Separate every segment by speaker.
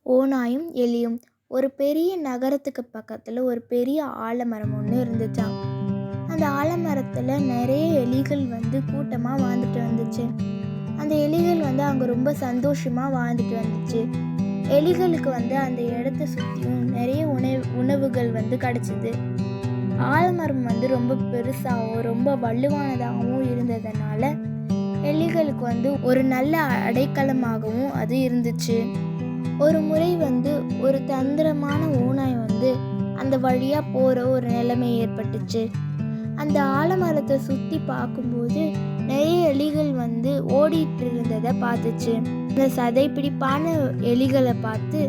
Speaker 1: ஓநாயும் எலியும். ஒரு பெரிய நகரத்துக்கு பக்கத்தில் ஒரு பெரிய ஆலமரம் ஒன்று இருந்துச்சாம். அந்த ஆலமரத்தில் நிறைய எலிகள் கூட்டமாக வாழ்ந்துட்டு வந்துச்சு. அந்த எலிகள் அங்கே ரொம்ப சந்தோஷமாக வாழ்ந்துட்டு வந்துச்சு. எலிகளுக்கு அந்த இடத்த சுற்றியும் நிறைய உணவுகள் கிடச்சிது. ஆலமரம் ரொம்ப பெருசாகவும் ரொம்ப வலுவானதாகவும் இருந்ததுனால எலிகளுக்கு ஒரு நல்ல அடைக்கலமாகவும் அது இருந்துச்சு. ஒரு முறை ஒரு தந்திரமான ஓநாய் அந்த வழியாக போகிற ஒரு நிலைமை ஏற்பட்டுச்சு. அந்த ஆலமரத்தை சுற்றி பார்க்கும்போது நிறைய எலிகள் ஓடிட்டு இருந்ததை பார்த்துச்சு. அந்த சதைப்பிடிப்பான எலிகளை பார்த்து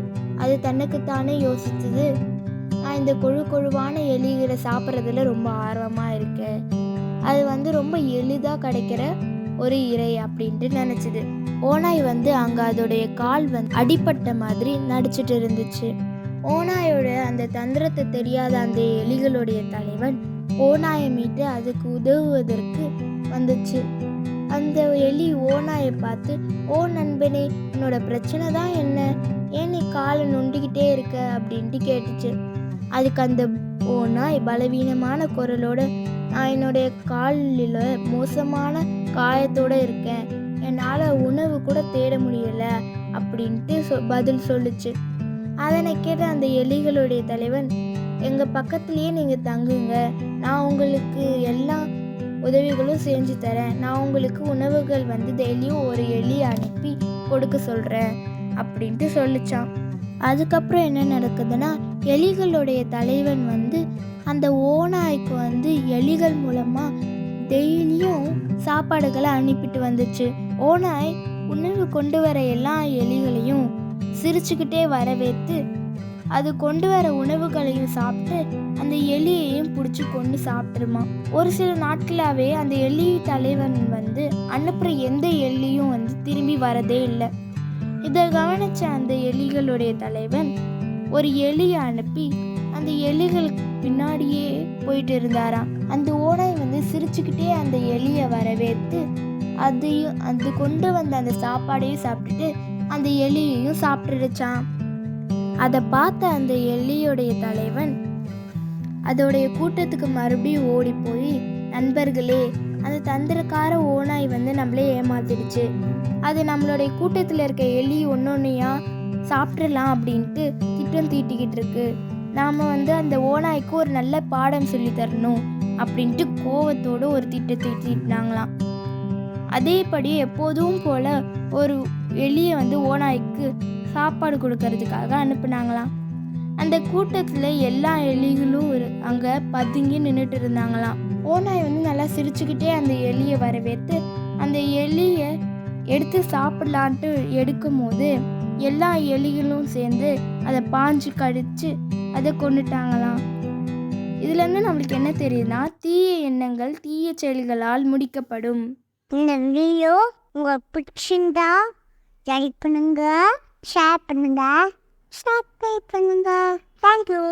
Speaker 1: அது தனக்குத்தானே யோசிச்சது, நான் இந்த கொழுவான எலிகளை சாப்பிட்றதுல ரொம்ப ஆர்வமாக இருக்கேன். அது ரொம்ப எளிதாக கிடைக்கிற ஒரு இறை அப்படின்ட்டு நினச்சிது. ஓநாய் அங்கே அதோடைய கால் அடிப்பட்ட மாதிரி நடிச்சிட்டு இருந்துச்சு. ஓநாயோட அந்த தந்திரத்தை தெரியாத அந்த எலிகளுடைய தலைவன் ஓநாயை மீட்டு அதுக்கு உதவுவதற்கு வந்துச்சு. அந்த எலி ஓநாயை பார்த்து, ஓ நண்பனே, என்னோட பிரச்சனை தான் என்ன, ஏன் நீ காலை நொண்டிக்கிட்டே இருக்க அப்படின்ட்டு கேட்டுச்சு. அதுக்கு அந்த ஓநாய் பலவீனமான குரலோட, நான் என்னுடைய காலில் மோசமான காயத்தோடு இருக்கேன், என்னால் உணவு கூட தேட முடியலை அப்படின்ட்டு பதில் சொல்லுச்சு. அதனை கேட்ட அந்த எலிகளுடைய தலைவன், எங்கள் பக்கத்துலேயே நீங்கள் தங்குங்க, நான் உங்களுக்கு எல்லா உதவிகளும் செஞ்சு தரேன், நான் உங்களுக்கு உணவுகள் டெய்லியும் ஒரு எலி அனுப்பி கொடுக்க சொல்கிறேன் அப்படின்ட்டு சொல்லிச்சான். அதுக்கப்புறம் என்ன நடக்குதுன்னா, எலிகளுடைய தலைவன் அந்த ஓநாய்க்கு எலிகள் மூலமாக டெய்லியும் சாப்பாடுகளை அனுப்பிட்டு வந்துச்சு. ஓநாய் உணவு கொண்டு வர எல்லா எலிகளையும் சிரிச்சுக்கிட்டே வரவேற்று அது கொண்டு வர உணவுகளையும் சாப்பிட்டு அந்த எலியையும் பிடிச்சி கொண்டு சாப்பிட்டுருமா. ஒரு சில நாட்களாகவே அந்த எலி தலைவன் அனுப்புகிற எந்த எலியும் திரும்பி வரதே இல்லை. இதை கவனித்த அந்த எலிகளுடைய தலைவன் ஒரு எலியை அனுப்பி அந்த எலிகளுக்கு பின்னாடியே போயிட்டு இருந்தாராம். அந்த ஓநாய் சிரிச்சுக்கிட்டே அந்த எலியை வரவேற்று அது கொண்டு வந்த அந்த சாப்பாடையும் சாப்பிட்டுட்டு அந்த எலியையும் சாப்பிட்டுடுச்சான். அதை பார்த்த அந்த எலியோடைய தலைவன் அதோடைய கூட்டத்துக்கு மறுபடியும் ஓடி போய், நண்பர்களே, அந்த தந்திரக்கார ஓநாய் நம்மளே ஏமாத்திடுச்சு, அது நம்மளுடைய கூட்டத்தில் இருக்க எலி ஒன்னொன்னையா சாப்பிட்றலாம் அப்படின்ட்டு திட்டம் தீட்டிக்கிட்டு இருக்கு, நாம் அந்த ஓநாய்க்கு ஒரு நல்ல பாடம் சொல்லி தரணும் அப்படின்ட்டு கோவத்தோடு ஒரு திட்டத்தை தீட்டினாங்களாம். அதேபடி எப்போதும் போல ஒரு எலியை ஓநாய்க்கு சாப்பாடு கொடுக்கறதுக்காக அனுப்புனாங்களாம். அந்த கூட்டத்தில் எல்லா எலிகளும் அங்கே பதுங்கி நின்றுட்டு இருந்தாங்களாம். ஓநாய் நல்லா சிரிச்சுக்கிட்டே அந்த எலியை வரவேற்று அந்த எலியை எடுத்து சாப்பிடலான்ட்டு எடுக்கும் போது எல்லா எலிகளும் சேர்ந்து அதை பாஞ்சு கடிச்சு அதை கொண்டுட்டாங்களாம். இதுலேருந்து நம்மளுக்கு என்ன தெரியுதுன்னா, தீய எண்ணங்கள் தீய செயல்களால் முடிக்கப்படும்.
Speaker 2: இந்த வீடியோ உங்களுக்கு பிடிச்சிருந்தா லைக் பண்ணுங்க, ஷேர் பண்ணுங்க, சப்ஸ்கிரைப் பண்ணுங்க. தேங்க்யூ.